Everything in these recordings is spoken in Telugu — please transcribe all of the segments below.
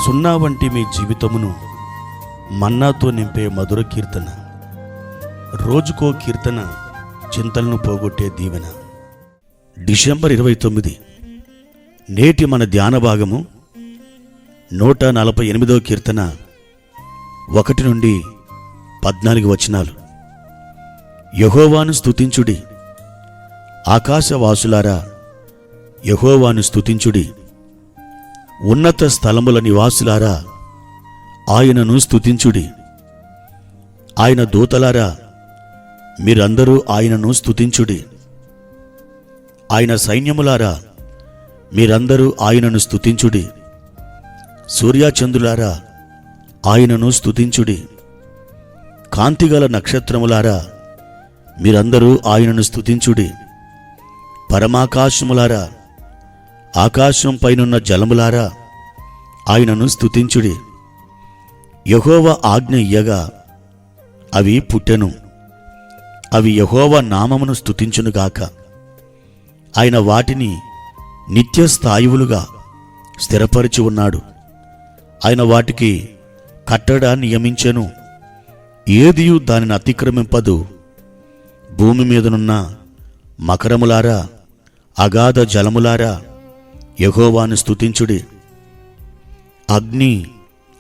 సున్నా వంటి మీ జీవితమును మన్నాతో నింపే మధుర కీర్తన, రోజుకో కీర్తన, చింతలను పోగొట్టే దీవెన. డిసెంబర్ 29. నేటి మన ధ్యాన భాగము 148వ కీర్తన 1 నుండి 14 వచనాలు. యెహోవాను స్తుతించుడి, ఆకాశవాసులారా యెహోవాను స్తుతించుడి, ఉన్నత స్థలముల నివాసులారా ఆయనను స్తుతించుడి. ఆయన దూతలారా మీరందరూ ఆయనను స్తుతించుడి. ఆయన సైన్యములారా మీరందరూ ఆయనను స్తుతించుడి. సూర్యచంద్రులారా ఆయనను స్తుతించుడి. కాంతిగల నక్షత్రములారా మీరందరూ ఆయనను స్తుతించుడి. పరమాకాశములారా, ఆకాశం పైనున్న జలములారా ఆయనను స్తుతించుడి. యెహోవా ఆజ్ఞ ఇయ్యగా అవి పుట్టెను, అవి యెహోవా నామమును స్తుతించునుగాక. ఆయన వాటిని నిత్యస్థాయువులుగా స్థిరపరిచి ఉన్నాడు. ఆయన వాటికి కట్టడ నియమించెను, ఏదియు దానిని అతిక్రమింపదు. భూమి మీదనున్న మకరములారా, అగాధ జలములారా యెహోవాను స్తుతించుడి. అగ్ని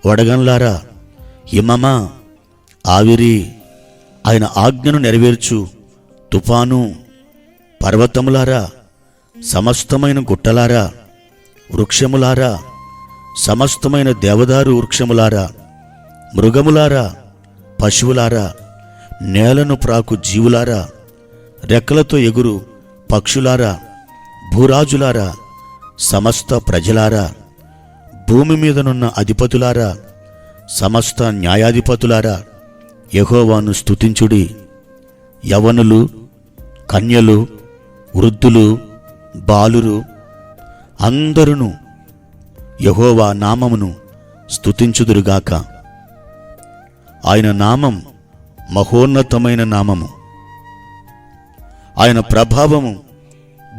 వడగంలారా, హిమమా, ఆవిరి, ఆయన ఆజ్ఞను నెరవేర్చు తుఫాను, పర్వతములారా, సమస్తమైన గుట్టలారా, వృక్షములారా, సమస్తమైన దేవదారు వృక్షములారా, మృగములారా, పశువులారా, నేలను ప్రాకు జీవులారా, రెక్కలతో ఎగురు పక్షులారా, భూరాజులారా, సమస్త ప్రజలారా, భూమి మీదనున్న అధిపతులారా, సమస్త న్యాయాధిపతులారా యెహోవాను స్తుతించుడి. యవనులు, కన్యలు, వృద్ధులు, బాలురు అందరును యెహోవా నామమును స్తుతించుదురుగాక. ఆయన నామం మహోన్నతమైన నామము. ఆయన ప్రభావము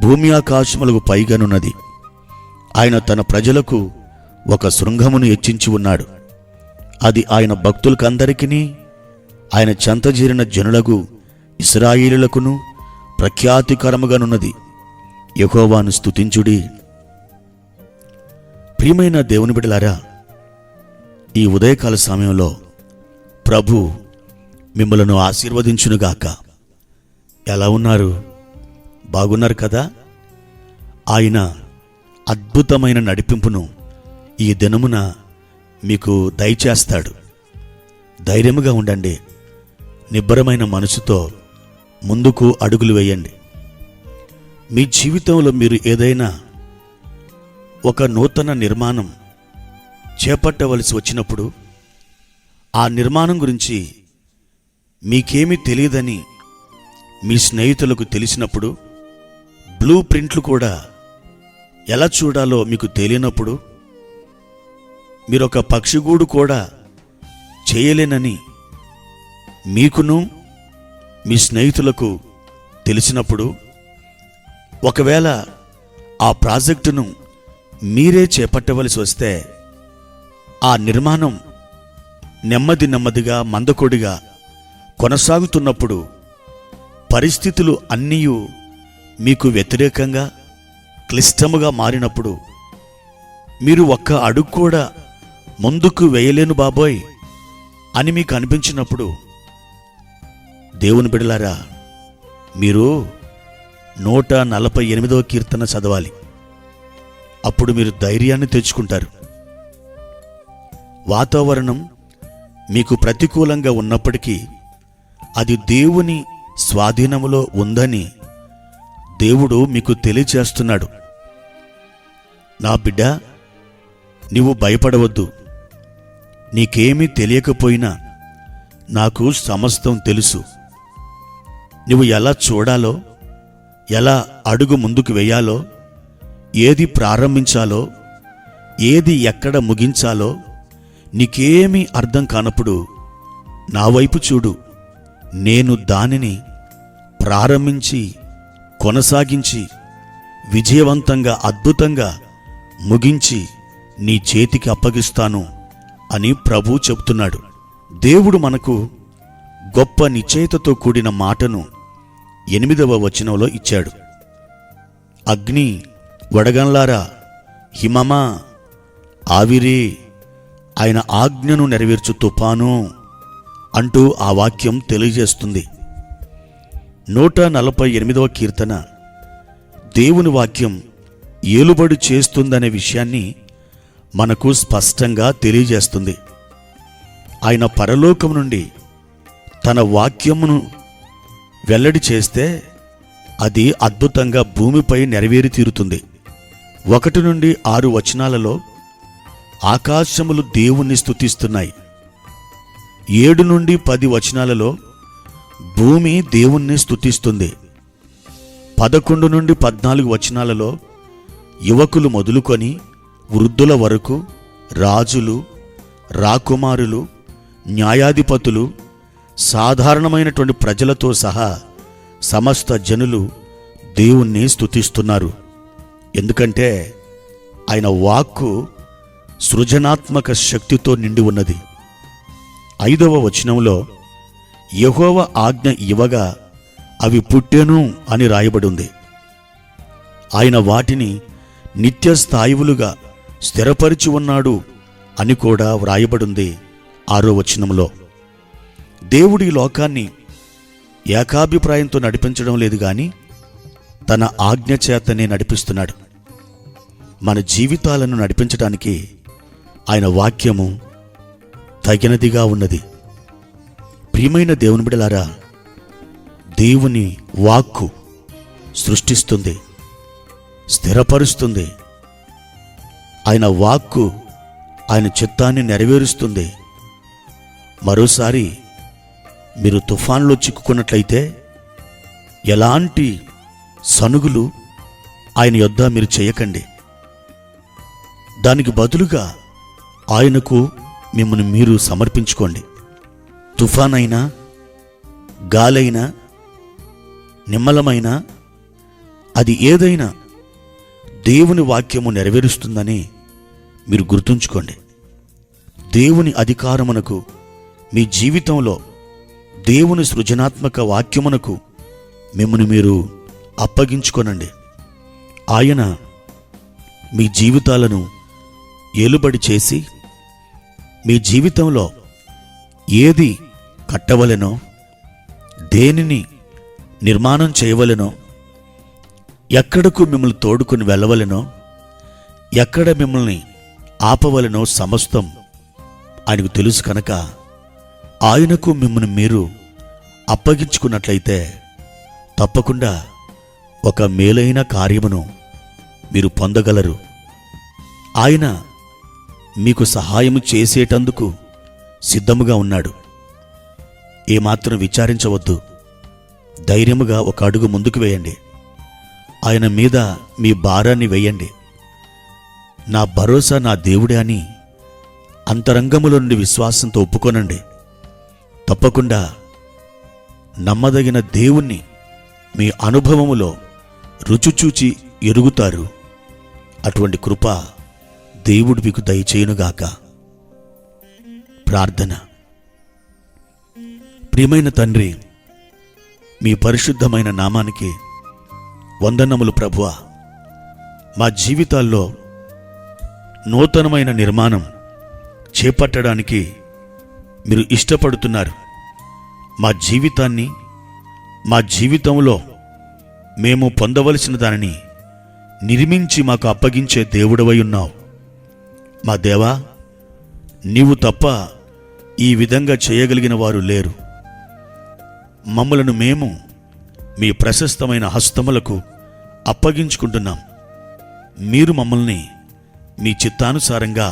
భూమి ఆకాశములకు పైగానున్నది. ఆయన తన ప్రజలకు ఒక శృంగమును హెచ్చించి ఉన్నాడు. అది ఆయన భక్తులకందరికీ, ఆయన చెంతజేరిన జనులకు ఇశ్రాయేలులకును ప్రఖ్యాతికరముగానున్నది. యెహోవాను స్తుతించుడి. ప్రియమైన దేవుని బిడ్డలారా, ఈ ఉదయకాల సమయంలో ప్రభు మిమ్మలను ఆశీర్వదించునుగాక. ఎలా ఉన్నారు? బాగున్నారు కదా? ఆయన అద్భుతమైన నడిపింపును ఈ దినమున మీకు దయచేస్తాడు. ధైర్యముగా ఉండండి. నిబ్బరమైన మనసుతో ముందుకు అడుగులు వేయండి. మీ జీవితంలో మీరు ఏదైనా ఒక నూతన నిర్మాణం చేపట్టవలసి వచ్చినప్పుడు, ఆ నిర్మాణం గురించి మీకేమీ తెలియదని మీ స్నేహితులకు తెలిసినప్పుడు, బ్లూ ప్రింట్లు కూడా ఎలా చూడాలో మీకు తెలియనప్పుడు, మీరొక పక్షిగూడు కూడా చేయలేనని మీకును మీ స్నేహితులకు తెలిసినప్పుడు, ఒకవేళ ఆ ప్రాజెక్టును మీరే చేపట్టవలసి వస్తే, ఆ నిర్మాణం నెమ్మదిగా మందకొడిగా కొనసాగుతున్నప్పుడు, పరిస్థితులు అన్నీ మీకు వ్యతిరేకంగా క్లిష్టముగా మారినప్పుడు, మీరు ఒక్క అడుగు కూడా ముందుకు వేయలేను బాబోయ్ అని మీకు అనిపించినప్పుడు, దేవుని బిడ్డలారా, మీరు 148వ కీర్తన చదవాలి. అప్పుడు మీరు ధైర్యాన్ని తెచ్చుకుంటారు. వాతావరణం మీకు ప్రతికూలంగా ఉన్నప్పటికీ అది దేవుని స్వాధీనములో ఉందని దేవుడు మీకు తెలియచేస్తున్నాడు. నా బిడ్డ, నీవు భయపడవద్దు. నీకేమీ తెలియకపోయినా నాకు సమస్తం తెలుసు. నువ్వు ఎలా చూడాలో, ఎలా అడుగు ముందుకు వేయాలో, ఏది ప్రారంభించాలో, ఏది ఎక్కడ ముగించాలో నీకేమీ అర్థం కానప్పుడు నా వైపు చూడు. నేను దానిని ప్రారంభించి కొనసాగించి విజయవంతంగా అద్భుతంగా ముగించి నీ చేతికి అప్పగిస్తాను అని ప్రభువు చెబుతున్నాడు. దేవుడు మనకు గొప్ప నిశ్చయతతో కూడిన మాటను 8వ వచనంలో ఇచ్చాడు. అగ్ని, వడగండ్లారా, హిమమా, ఆవిరి, ఆయన ఆజ్ఞను నెరవేర్చు తుఫాను అంటూ ఆ వాక్యం తెలియజేస్తుంది. 148వ కీర్తన దేవుని వాక్యం ఏలుబడి చేస్తుందనే విషయాన్ని మనకు స్పష్టంగా తెలియజేస్తుంది. ఆయన పరలోకం నుండి తన వాక్యమును వెల్లడి చేస్తే అది అద్భుతంగా భూమిపై నెరవేరి తీరుతుంది. 1 నుండి 6 వచనాలలో ఆకాశములు దేవుణ్ణి స్తుతిస్తున్నాయి. 7 నుండి 10 వచనాలలో భూమి దేవుణ్ణి స్తుతిస్తుంది. 11 నుండి 14 వచనాలలో యువకులు మొదలుకొని వృద్ధుల వరకు, రాజులు, రాకుమారులు, న్యాయాధిపతులు, సాధారణమైనటువంటి ప్రజలతో సహా సమస్త జనులు దేవుణ్ణి స్తుతిస్తున్నారు. ఎందుకంటే ఆయన వాక్కు సృజనాత్మక శక్తితో నిండి ఉన్నది. 5వ వచనంలో యెహోవా ఆజ్ఞ ఇవ్వగా అవి పుట్టెను అని రాయబడి ఉంది. ఆయన వాటిని నిత్య స్థాయివులుగా స్థిరపరిచి ఉన్నాడు అని కూడా వ్రాయబడింది 6వ వచనంలో. దేవుడి లోకాన్ని ఏకాభిప్రాయంతో నడిపించడం లేదు గాని తన ఆజ్ఞ చేతనే నడిపిస్తున్నాడు. మన జీవితాలను నడిపించడానికి ఆయన వాక్యము తగినదిగా ఉన్నది. ప్రియమైన దేవుని బిడ్డలారా, దేవుని వాక్కు సృష్టిస్తుంది, స్థిరపరుస్తుంది. ఆయన వాక్కు ఆయన చిత్తాన్ని నెరవేరుస్తుంది. మరోసారి మీరు తుఫాన్లో చిక్కుకున్నట్లయితే ఎలాంటి సనుగులు ఆయన యొద్ద మీరు చేయకండి. దానికి బదులుగా ఆయనకు మిమ్మల్ని మీరు సమర్పించుకోండి. తుఫానైనా, గాలైనా, నిమ్మలమైనా, అది ఏదైనా దేవుని వాక్యము నెరవేరుస్తుందని మీరు గుర్తుంచుకోండి. దేవుని అధికారమునకు, మీ జీవితంలో దేవుని సృజనాత్మక వాక్యమునకు మిమ్మల్ని మీరు అప్పగించుకోనండి. ఆయన మీ జీవితాలను ఏలుబడి చేసి మీ జీవితంలో ఏది కట్టవలెనో, దేనిని నిర్మాణం చేయవలెనో, ఎక్కడకు మిమ్మల్ని తోడుకొని వెళ్ళవలెనో, ఎక్కడ మిమ్మల్ని ఆపవలెనో సమస్తం ఆయనకు తెలుసు కనుక ఆయనకు మిమ్మల్ని మీరు అప్పగించుకున్నట్లయితే తప్పకుండా ఒక మేలైన కార్యమును మీరు పొందగలరు. ఆయన మీకు సహాయం చేసేటందుకు సిద్ధముగా ఉన్నాడు. ఏమాత్రం విచారించవద్దు. ధైర్యముగా ఒక అడుగు ముందుకు వేయండి. ఆయన మీద మీ భారాన్ని వేయండి. నా భరోసా నా దేవుడే అని అంతరంగములో నుండి విశ్వాసంతో ఒప్పుకోనండి. తప్పకుండా నమ్మదగిన దేవుణ్ణి మీ అనుభవములో రుచిచూచి ఎరుగుతారు. అటువంటి కృప దేవుడు మీకు దయచేయునుగాక. ప్రార్థన. ప్రియమైన తండ్రి, మీ పరిశుద్ధమైన నామానికి వందనములు ప్రభువా. మా జీవితాల్లో నూతనమైన నిర్మాణం చేపట్టడానికి మీరు ఇష్టపడుతున్నారు. మా జీవితాన్ని, మా జీవితంలో మేము పొందవలసిన దానిని నిర్మించి మాకు అప్పగించే దేవుడవై ఉన్నావు. మా దేవా, నీవు తప్ప ఈ విధంగా చేయగలిగిన వారు లేరు. మమ్మలను మేము మీ ప్రశస్తమైన హస్తములకు అప్పగించుకుంటున్నాం. మీరు మమ్మల్ని మీ చిత్తానుసారంగా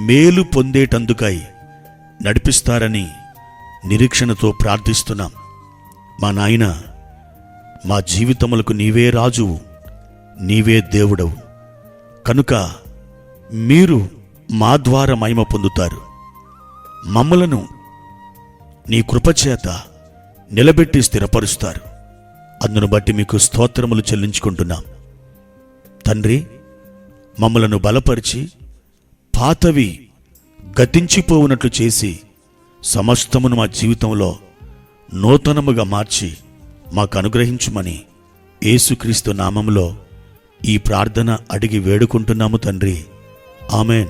మేలు పొందేటందుకై నడిపిస్తారని నిరీక్షణతో ప్రార్థిస్తున్నాం. మా నాయన, మా జీవితములకు నీవే రాజువు, నీవే దేవుడవు కనుక మీరు మా ద్వారా మహిమ పొందుతారు. మమ్మలను నీ కృపచేత నిలబెట్టి స్థిరపరుస్తారు. అందును బట్టి మీకు స్తోత్రములు చెల్లించుకుంటున్నాం. తండ్రి, మమ్మలను బలపరిచి పాతవి గతించిపోవునట్లు చేసి సమస్తమును మా జీవితంలో నూతనముగా మార్చి మాకు అనుగ్రహించుమని యేసుక్రీస్తు నామములో ఈ ప్రార్థన అడిగి వేడుకుంటున్నాము తండ్రి. ఆమెన్.